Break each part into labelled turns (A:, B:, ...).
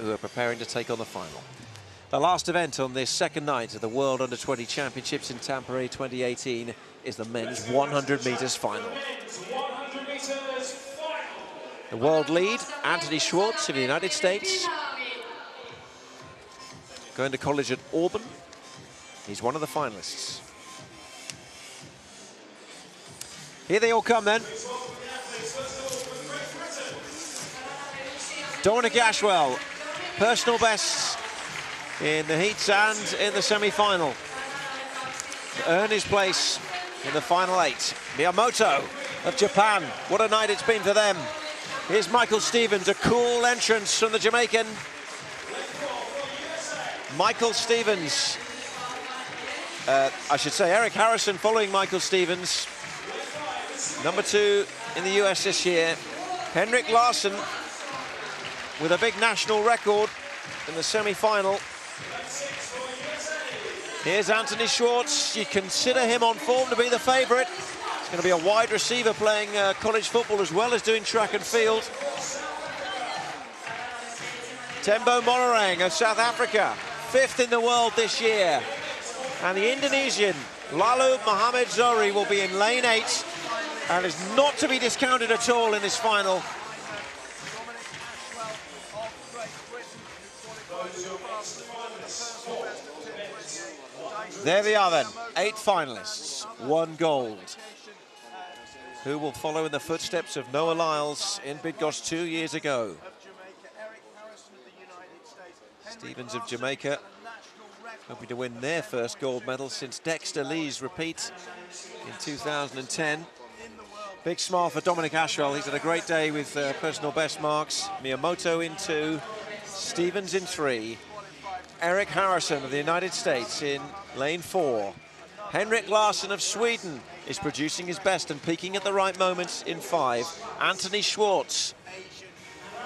A: who are preparing to take on the final. The last event on this second night of the World Under-20 Championships in Tampere 2018 is the men's 100 meters final. The world lead, Anthony Schwartz of the United States, going to college at Auburn. He's one of the finalists. Here they all come then. Dominic Ashwell, personal bests in the heats and in the semi-final, to earn his place in the final 8. Miyamoto of Japan, what a night it's been for them. Here's Michael Stevens, a cool entrance from the Jamaican. Michael Stevens, I should say Eric Harrison following Michael Stevens, number 2 in the US this year. Henrik Larsson with a big national record in the semi-final. Here's Anthony Schwartz. You consider him on form to be the favourite. He's going to be a wide receiver playing college football as well as doing track and field. Tembo Monorang of South Africa, 5th in the world this year. And the Indonesian, Lalu Muhammad Zohri, will be in lane 8 and is not to be discounted at all in this final. There they are then, 8 finalists, 1 gold. Who will follow in the footsteps of Noah Lyles in Bydgoszcz 2 years ago? Stevens of Jamaica, hoping to win their first gold medal since Dexter Lee's repeat in 2010. Big smile for Dominic Ashwell. He's had a great day with personal best marks. Miyamoto in 2, Stevens in 3. Eric Harrison of the United States in lane 4. Henrik Larsson of Sweden is producing his best and peaking at the right moments in 5. Anthony Schwartz,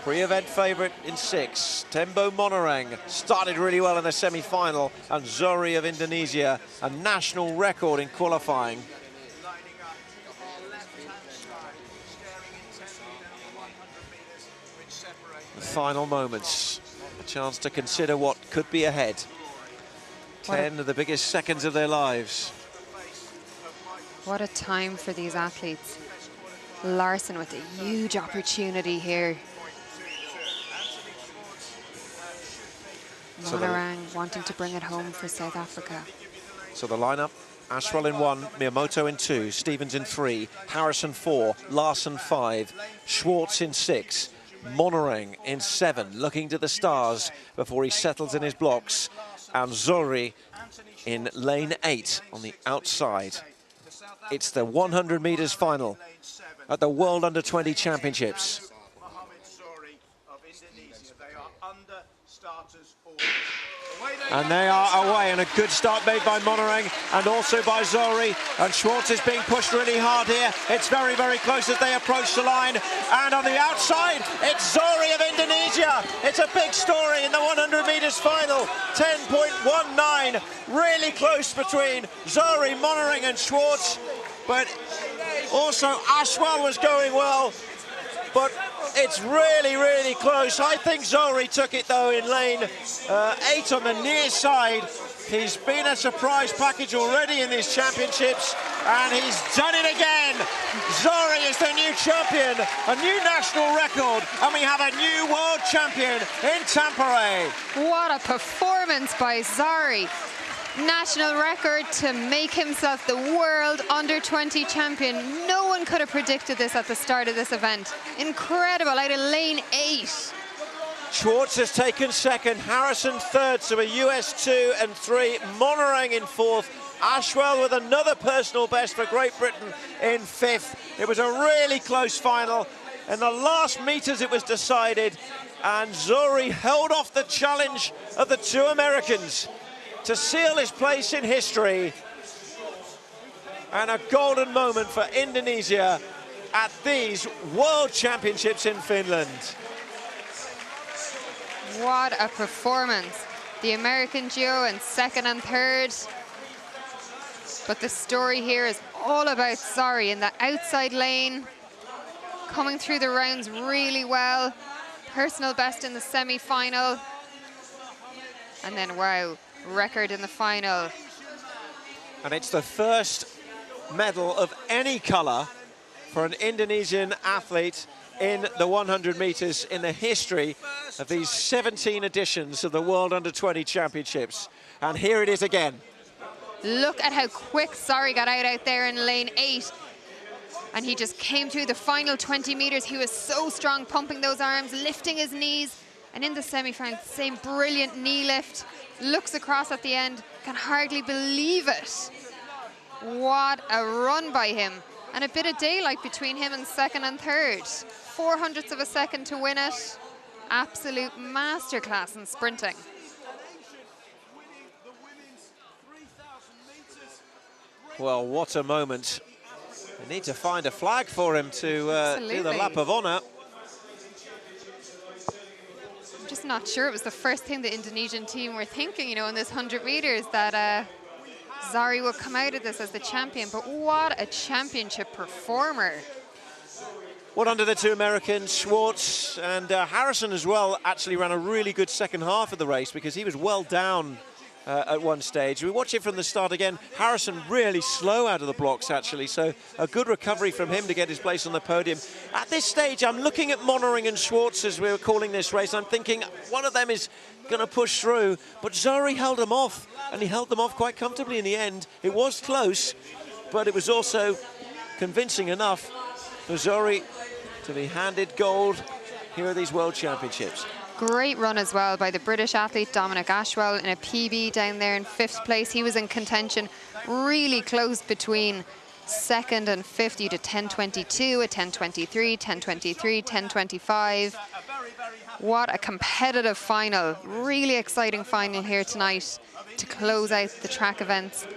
A: pre-event favourite in 6. Tembo Monorang started really well in the semi-final, and Zohri of Indonesia, a national record in qualifying. The final moments. A chance to consider what could be ahead. 10 of the biggest seconds of their lives.
B: What a time for these athletes. Larsson with a huge opportunity here. Monorang wanting to bring it home for South Africa.
A: So the lineup, Ashwell in 1, Miyamoto in 2, Stevens in 3, Harrison 4, Larsson 5, Schwartz in 6, Monorang in 7, looking to the stars before he settles in his blocks, and Zohri in lane 8 on the outside. It's the 100 meters final at the World Under-20 Championships. And they are away, and a good start made by Monorang and also by Zohri. And Schwartz is being pushed really hard here. It's very, very close as they approach the line. And on the outside, it's Zohri of Indonesia. It's a big story in the 100 meters final. 10.19, really close between Zohri, Monorang and Schwartz. But also Ashwell was going well. But it's really, really close. I think Zohri took it, though, in lane 8 on the near side. He's been a surprise package already in these championships, and he's done it again. Zohri is the new champion, a new national record, and we have a new world champion in Tampere.
B: What a performance by Zohri. National record to make himself the world under-20 champion. No one could have predicted this at the start of this event. Incredible, out of lane 8.
A: Schwartz has taken 2nd, Harrison 3rd, so a US 2 and 3, Monorang in 4th, Ashwell with another personal best for Great Britain in 5th. It was a really close final. In the last meters it was decided, and Zohri held off the challenge of the 2 Americans to seal his place in history, and a golden moment for Indonesia at these World Championships in Finland.
B: What a performance. The American duo in 2nd and 3rd. But the story here is all about Zohri in the outside lane, coming through the rounds really well. personal best in the semi-final. And then, wow, record in the final.
A: And it's the first medal of any colour for an Indonesian athlete in the 100 metres in the history of these 17 editions of the World Under-20 Championships. And here it is again.
B: Look at how quick Zari got out there in lane 8. And he just came through the final 20 metres. He was so strong, pumping those arms, lifting his knees. And in the semi-final, same brilliant knee lift. Looks across at the end, can hardly believe it. What a run by him. And a bit of daylight between him and second and third. 0.04 of a second to win it. Absolute masterclass in sprinting.
A: Well, what a moment. They need to find a flag for him to do the lap of honour.
B: I'm just not sure it was the first thing the Indonesian team were thinking, you know, in this 100 metres, that Zari would come out of this as the champion. But what a championship performer.
A: What under the two Americans, Schwartz and Harrison as well, actually ran a really good second half of the race because he was well down at one stage. We watch it from the start again. Harrison really slow out of the blocks, actually, so a good recovery from him to get his place on the podium. At this stage, I'm looking at Monering and Schwartz as we were calling this race. I'm thinking one of them is going to push through, but Zari held them off, and he held them off quite comfortably in the end. It was close, but it was also convincing enough for Zari to be handed gold here at these World Championships.
B: Great run as well by the British athlete Dominic Ashwell in a PB down there in 5th place. He was in contention, really close between second and 50 to 10:22, a 10:23, 10:23, 10:25. What a competitive final. Really exciting final here tonight to close out the track events